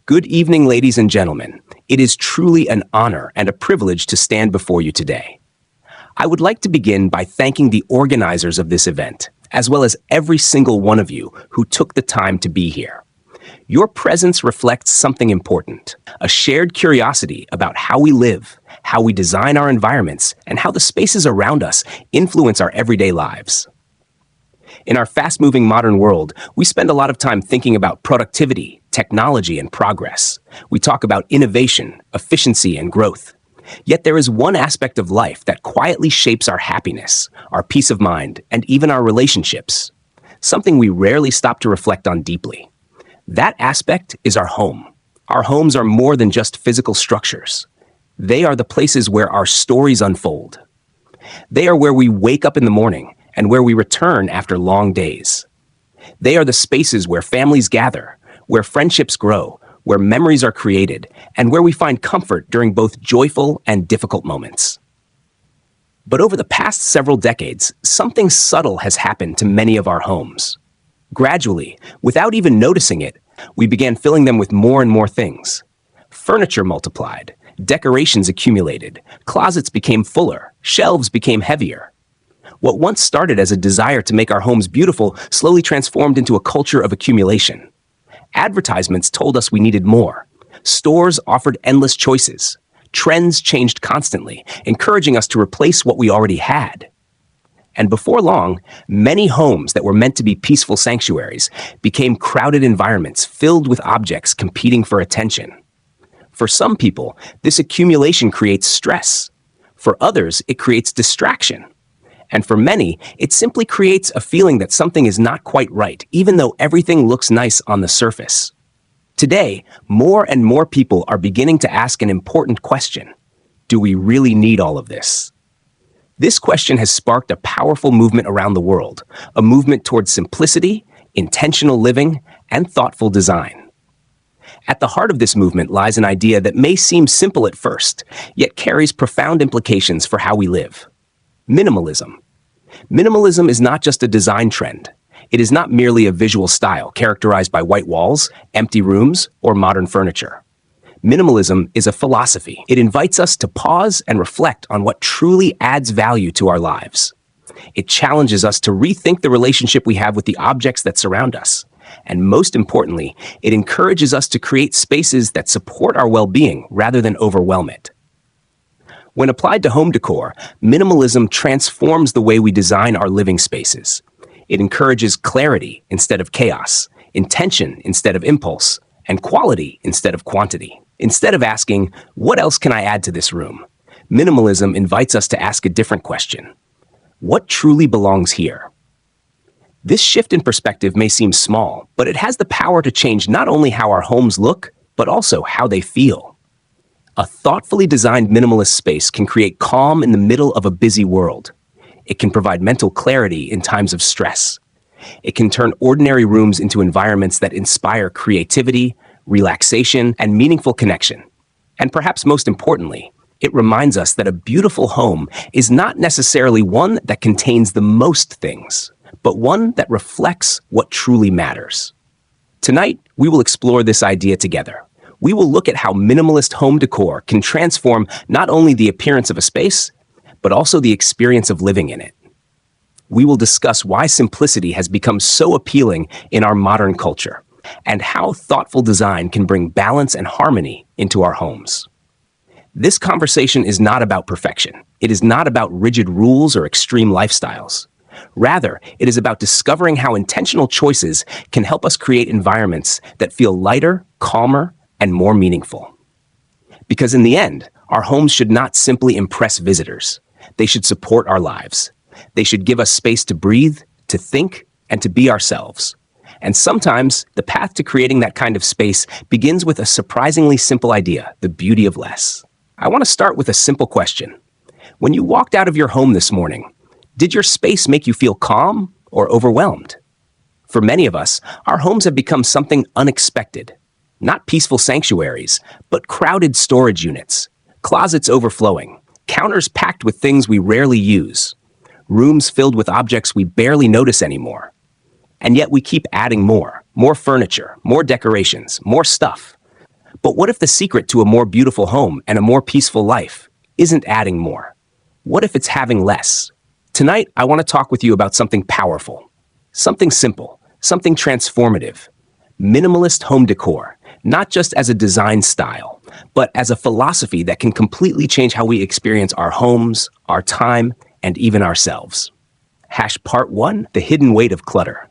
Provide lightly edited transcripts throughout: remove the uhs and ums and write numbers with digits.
Good evening, ladies and gentlemen. It is truly an honor and a privilege to stand before you today. I would like to begin by thanking the organizers of this event, as well as every single one of you who took the time to be here. Your presence reflects something important, a shared curiosity about how we live, how we design our environments, and how the spaces around us influence our everyday lives. In our fast-moving modern world, we spend a lot of time thinking about productivity, technology, and progress. We talk about innovation, efficiency, and growth. Yet there is one aspect of life that quietly shapes our happiness, our peace of mind, and even our relationships. Something we rarely stop to reflect on deeply. That aspect is our home. Our homes are more than just physical structures. They are the places where our stories unfold. They are where we wake up in the morning and where we return after long days. They are the spaces where families gather, where friendships grow, where memories are created, and where we find comfort during both joyful and difficult moments. But over the past several decades, something subtle has happened to many of our homes. Gradually, without even noticing it, we began filling them with more and more things. Furniture multiplied, decorations accumulated, closets became fuller, shelves became heavier. What once started as a desire to make our homes beautiful slowly transformed into a culture of accumulation. Advertisements told us we needed more. Stores offered endless choices. Trends changed constantly, encouraging us to replace what we already had. And before long, many homes that were meant to be peaceful sanctuaries became crowded environments filled with objects competing for attention. For some people, this accumulation creates stress. For others, it creates distraction. And for many, it simply creates a feeling that something is not quite right, even though everything looks nice on the surface. Today, more and more people are beginning to ask an important question. Do we really need all of this? This question has sparked a powerful movement around the world, a movement towards simplicity, intentional living, and thoughtful design. At the heart of this movement lies an idea that may seem simple at first, yet carries profound implications for how we live. Minimalism. Minimalism is not just a design trend. It is not merely a visual style characterized by white walls, empty rooms, or modern furniture. Minimalism is a philosophy. It invites us to pause and reflect on what truly adds value to our lives. It challenges us to rethink the relationship we have with the objects that surround us. And most importantly, it encourages us to create spaces that support our well-being rather than overwhelm it. When applied to home decor, minimalism transforms the way we design our living spaces. It encourages clarity instead of chaos, intention instead of impulse, and quality instead of quantity. Instead of asking, what else can I add to this room? Minimalism invites us to ask a different question. What truly belongs here? This shift in perspective may seem small, but it has the power to change not only how our homes look, but also how they feel. A thoughtfully designed minimalist space can create calm in the middle of a busy world. It can provide mental clarity in times of stress. It can turn ordinary rooms into environments that inspire creativity, relaxation, and meaningful connection. And perhaps most importantly, it reminds us that a beautiful home is not necessarily one that contains the most things, but one that reflects what truly matters. Tonight, we will explore this idea together. We will look at how minimalist home decor can transform not only the appearance of a space, but also the experience of living in it. We will discuss why simplicity has become so appealing in our modern culture, and how thoughtful design can bring balance and harmony into our homes. This conversation is not about perfection. It is not about rigid rules or extreme lifestyles. Rather, it is about discovering how intentional choices can help us create environments that feel lighter, calmer, and more meaningful. Because in the end, our homes should not simply impress visitors. They should support our lives. They should give us space to breathe, to think, and to be ourselves. And sometimes, the path to creating that kind of space begins with a surprisingly simple idea, the beauty of less. I want to start with a simple question. When you walked out of your home this morning, did your space make you feel calm or overwhelmed? For many of us, our homes have become something unexpected. Not peaceful sanctuaries, but crowded storage units, closets overflowing, counters packed with things we rarely use, rooms filled with objects we barely notice anymore. And yet we keep adding more furniture, more decorations, more stuff. But what if the secret to a more beautiful home and a more peaceful life isn't adding more? What if it's having less? Tonight, I want to talk with you about something powerful, something simple, something transformative. Minimalist home decor, not just as a design style, but as a philosophy that can completely change how we experience our homes, our time, and even ourselves. Part 1, the hidden weight of clutter.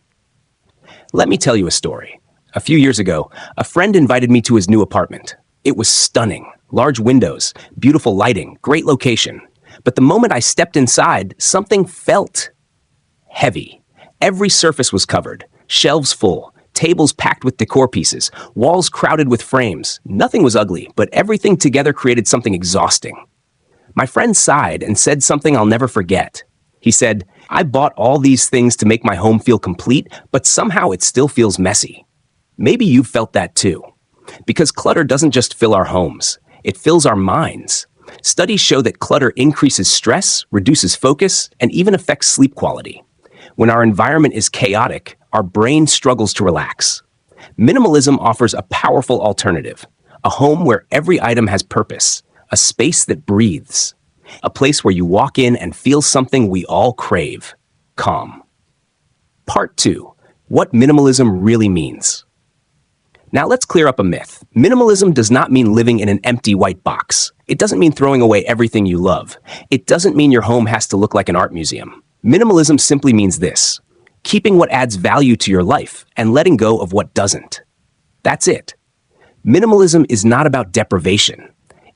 Let me tell you a story. A few years ago, a friend invited me to his new apartment. It was stunning. Large windows, beautiful lighting, great location. But the moment I stepped inside, something felt heavy. Every surface was covered, shelves full, tables packed with decor pieces, walls crowded with frames. Nothing was ugly, but everything together created something exhausting. My friend sighed and said something I'll never forget. He said, "I bought all these things to make my home feel complete, but somehow it still feels messy." Maybe you've felt that too. Because clutter doesn't just fill our homes, it fills our minds. Studies show that clutter increases stress, reduces focus, and even affects sleep quality. When our environment is chaotic, our brain struggles to relax. Minimalism offers a powerful alternative, a home where every item has purpose, a space that breathes, a place where you walk in and feel something we all crave, calm. Part 2, what minimalism really means. Now let's clear up a myth. Minimalism does not mean living in an empty white box. It doesn't mean throwing away everything you love. It doesn't mean your home has to look like an art museum. Minimalism simply means this: keeping what adds value to your life and letting go of what doesn't. That's it. Minimalism is not about deprivation.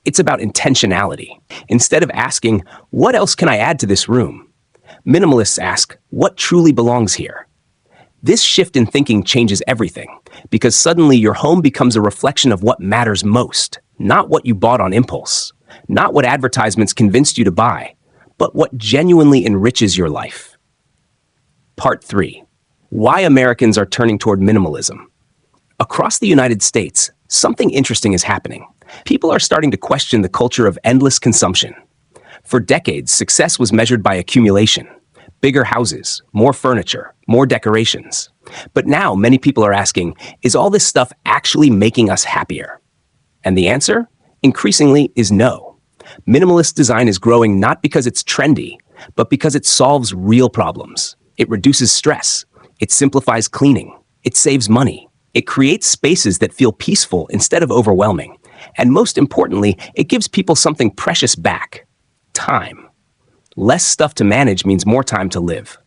It's about intentionality. Instead of asking, "What else can I add to this room?" minimalists ask, "What truly belongs here?" This shift in thinking changes everything, because suddenly your home becomes a reflection of what matters most, not what you bought on impulse, not what advertisements convinced you to buy, but what genuinely enriches your life. Part 3, why Americans are turning toward minimalism. Across the United States, something interesting is happening. People are starting to question the culture of endless consumption. For decades, success was measured by accumulation. Bigger houses, more furniture, more decorations. But now many people are asking, is all this stuff actually making us happier? And the answer, increasingly, is no. Minimalist design is growing not because it's trendy, but because it solves real problems. It reduces stress. It simplifies cleaning. It saves money. It creates spaces that feel peaceful instead of overwhelming. And most importantly, it gives people something precious back: time. Less stuff to manage means more time to live.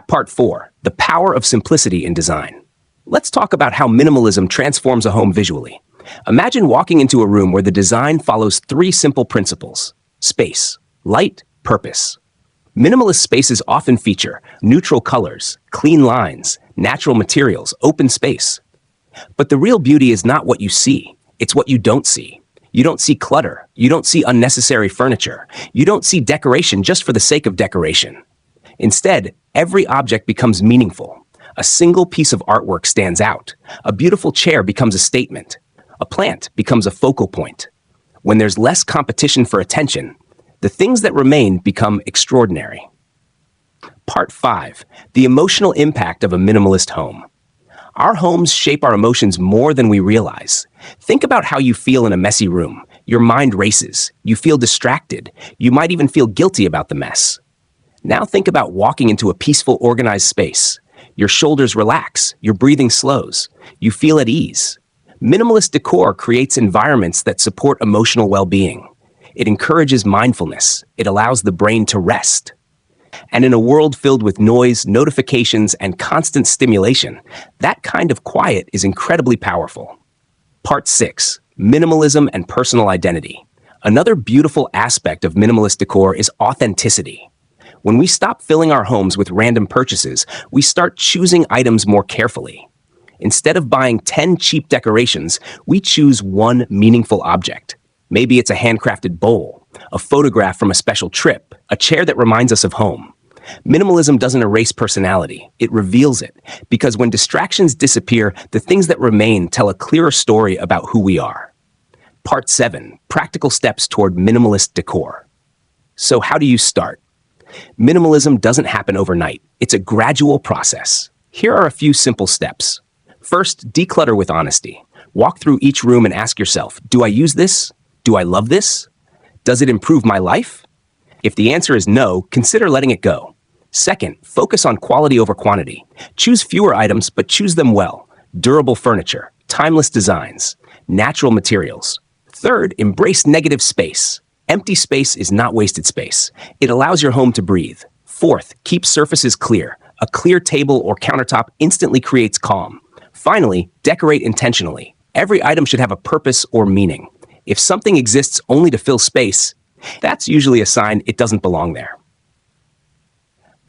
Part 4, the power of simplicity in design. Let's talk about how minimalism transforms a home visually. Imagine walking into a room where the design follows 3 simple principles: space, light, purpose. Minimalist spaces often feature neutral colors, clean lines, natural materials, open space. But the real beauty is not what you see, it's what you don't see. You don't see clutter. You don't see unnecessary furniture. You don't see decoration just for the sake of decoration. Instead, every object becomes meaningful. A single piece of artwork stands out. A beautiful chair becomes a statement. A plant becomes a focal point. When there's less competition for attention, the things that remain become extraordinary. Part 5, the emotional impact of a minimalist home. Our homes shape our emotions more than we realize. Think about how you feel in a messy room. Your mind races. You feel distracted. You might even feel guilty about the mess. Now think about walking into a peaceful, organized space. Your shoulders relax. Your breathing slows. You feel at ease. Minimalist decor creates environments that support emotional well-being. It encourages mindfulness. It allows the brain to rest. And in a world filled with noise, notifications, and constant stimulation, that kind of quiet is incredibly powerful. Part 6, minimalism and personal identity. Another beautiful aspect of minimalist decor is authenticity. When we stop filling our homes with random purchases, we start choosing items more carefully. Instead of buying 10 cheap decorations, we choose one meaningful object. Maybe it's a handcrafted bowl, a photograph from a special trip, a chair that reminds us of home. Minimalism doesn't erase personality, it reveals it, because when distractions disappear, the things that remain tell a clearer story about who we are. Part 7, practical steps toward minimalist decor. So how do you start? Minimalism doesn't happen overnight. It's a gradual process. Here are a few simple steps. First, declutter with honesty. Walk through each room and ask yourself, do I use this? Do I love this? Does it improve my life? If the answer is no, consider letting it go. Second, focus on quality over quantity. Choose fewer items, but choose them well. Durable furniture, timeless designs, natural materials. Third, embrace negative space. Empty space is not wasted space. It allows your home to breathe. Fourth, keep surfaces clear. A clear table or countertop instantly creates calm. Finally, decorate intentionally. Every item should have a purpose or meaning. If something exists only to fill space, that's usually a sign it doesn't belong there.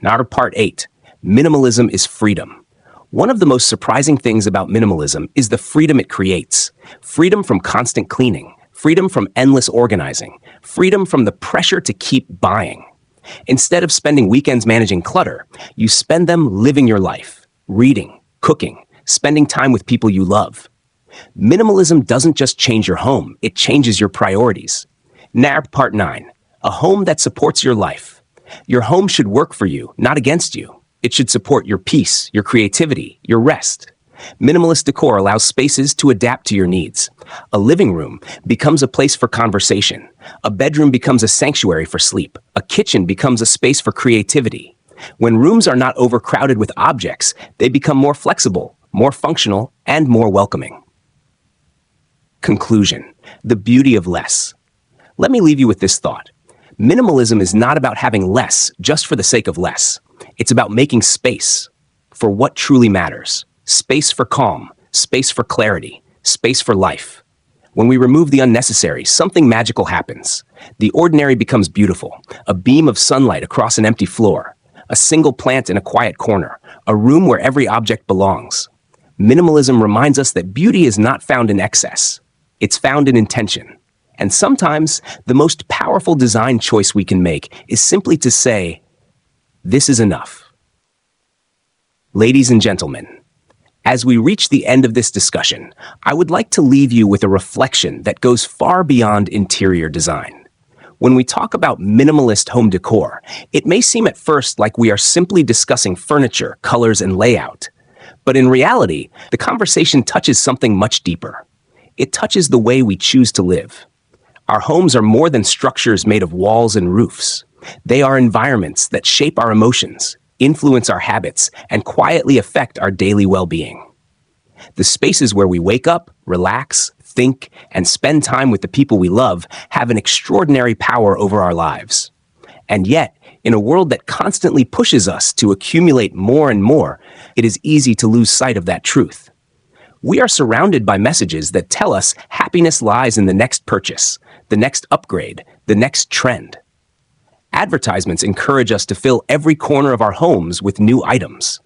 Now to part 8. Minimalism is freedom. One of the most surprising things about minimalism is the freedom it creates. Freedom from constant cleaning. Freedom from endless organizing. Freedom from the pressure to keep buying. Instead of spending weekends managing clutter, you spend them living your life, reading, cooking, spending time with people you love. Minimalism doesn't just change your home, it changes your priorities. Now, part 9. A home that supports your life. Your home should work for you, not against you. It should support your peace, your creativity, your rest. Minimalist decor allows spaces to adapt to your needs. A living room becomes a place for conversation. A bedroom becomes a sanctuary for sleep. A kitchen becomes a space for creativity. When rooms are not overcrowded with objects, they become more flexible, more functional, and more welcoming. Conclusion: the beauty of less. Let me leave you with this thought. Minimalism is not about having less just for the sake of less. It's about making space for what truly matters. Space for calm, space for clarity, space for life. When we remove the unnecessary, something magical happens. The ordinary becomes beautiful, a beam of sunlight across an empty floor, a single plant in a quiet corner, a room where every object belongs. Minimalism reminds us that beauty is not found in excess. It's found in intention. And sometimes, the most powerful design choice we can make is simply to say, "This is enough." Ladies and gentlemen, as we reach the end of this discussion, I would like to leave you with a reflection that goes far beyond interior design. When we talk about minimalist home decor, it may seem at first like we are simply discussing furniture, colors, and layout. But in reality, the conversation touches something much deeper. It touches the way we choose to live. Our homes are more than structures made of walls and roofs. They are environments that shape our emotions, influence our habits, and quietly affect our daily well-being. The spaces where we wake up, relax, think, and spend time with the people we love have an extraordinary power over our lives. And yet, in a world that constantly pushes us to accumulate more and more, it is easy to lose sight of that truth. We are surrounded by messages that tell us happiness lies in the next purchase, the next upgrade, the next trend. Advertisements encourage us to fill every corner of our homes with new items.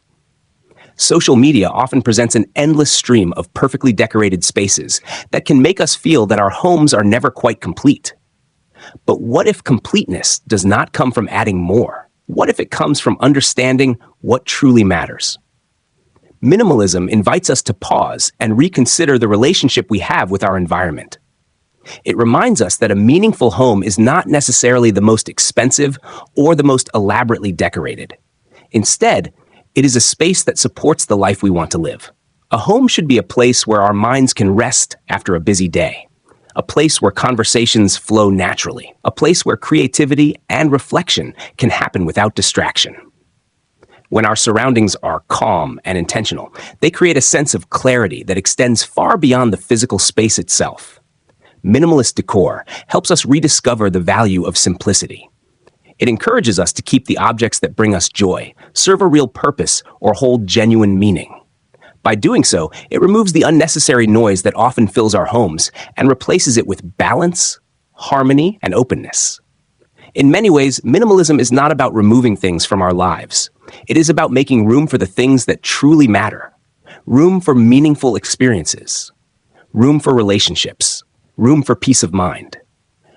Social media often presents an endless stream of perfectly decorated spaces that can make us feel that our homes are never quite complete. But what if completeness does not come from adding more? What if it comes from understanding what truly matters? Minimalism invites us to pause and reconsider the relationship we have with our environment. It reminds us that a meaningful home is not necessarily the most expensive or the most elaborately decorated. Instead, it is a space that supports the life we want to live. A home should be a place where our minds can rest after a busy day, a place where conversations flow naturally, a place where creativity and reflection can happen without distraction. When our surroundings are calm and intentional, they create a sense of clarity that extends far beyond the physical space itself. Minimalist decor helps us rediscover the value of simplicity. It encourages us to keep the objects that bring us joy, serve a real purpose, or hold genuine meaning. By doing so, it removes the unnecessary noise that often fills our homes and replaces it with balance, harmony, and openness. In many ways, minimalism is not about removing things from our lives. It is about making room for the things that truly matter. Room for meaningful experiences. Room for relationships. Room for peace of mind.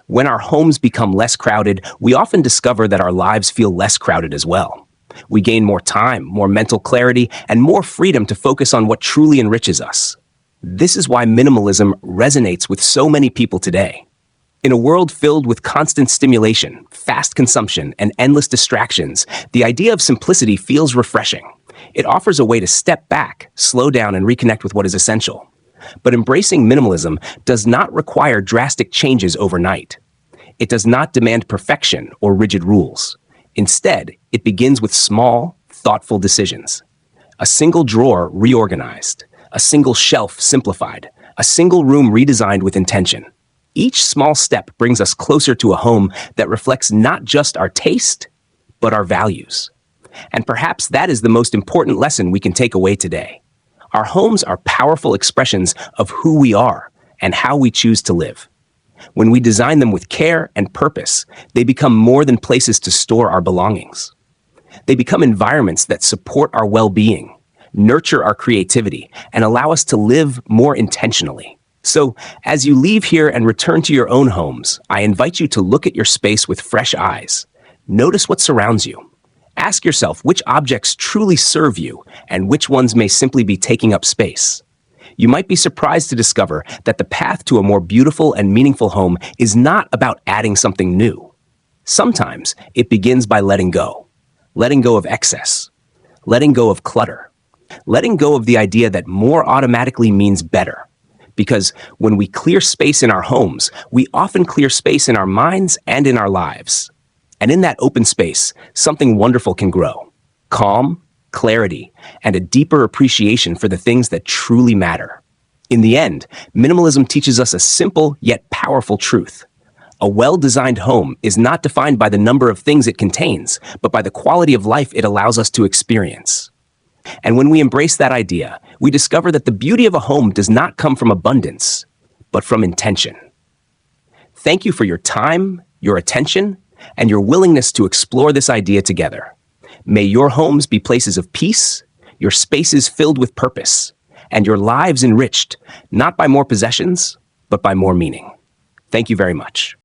When our homes become less crowded, we often discover that our lives feel less crowded as well. We gain more time, more mental clarity, and more freedom to focus on what truly enriches us. This is why minimalism resonates with so many people today. In a world filled with constant stimulation, fast consumption, and endless distractions, the idea of simplicity feels refreshing. It offers a way to step back, slow down, and reconnect with what is essential. But embracing minimalism does not require drastic changes overnight. It does not demand perfection or rigid rules. Instead, it begins with small, thoughtful decisions. A single drawer reorganized, a single shelf simplified, a single room redesigned with intention. Each small step brings us closer to a home that reflects not just our taste, but our values. And perhaps that is the most important lesson we can take away today. Our homes are powerful expressions of who we are and how we choose to live. When we design them with care and purpose, they become more than places to store our belongings. They become environments that support our well-being, nurture our creativity, and allow us to live more intentionally. So, as you leave here and return to your own homes, I invite you to look at your space with fresh eyes. Notice what surrounds you. Ask yourself which objects truly serve you and which ones may simply be taking up space. You might be surprised to discover that the path to a more beautiful and meaningful home is not about adding something new. Sometimes it begins by letting go of excess, letting go of clutter, letting go of the idea that more automatically means better. Because when we clear space in our homes, we often clear space in our minds and in our lives. And in that open space, something wonderful can grow. Calm, clarity, and a deeper appreciation for the things that truly matter. In the end, minimalism teaches us a simple yet powerful truth. A well-designed home is not defined by the number of things it contains, but by the quality of life it allows us to experience. And when we embrace that idea, we discover that the beauty of a home does not come from abundance, but from intention. Thank you for your time, your attention, and your willingness to explore this idea together. May your homes be places of peace, your spaces filled with purpose, and your lives enriched, not by more possessions, but by more meaning. Thank you very much.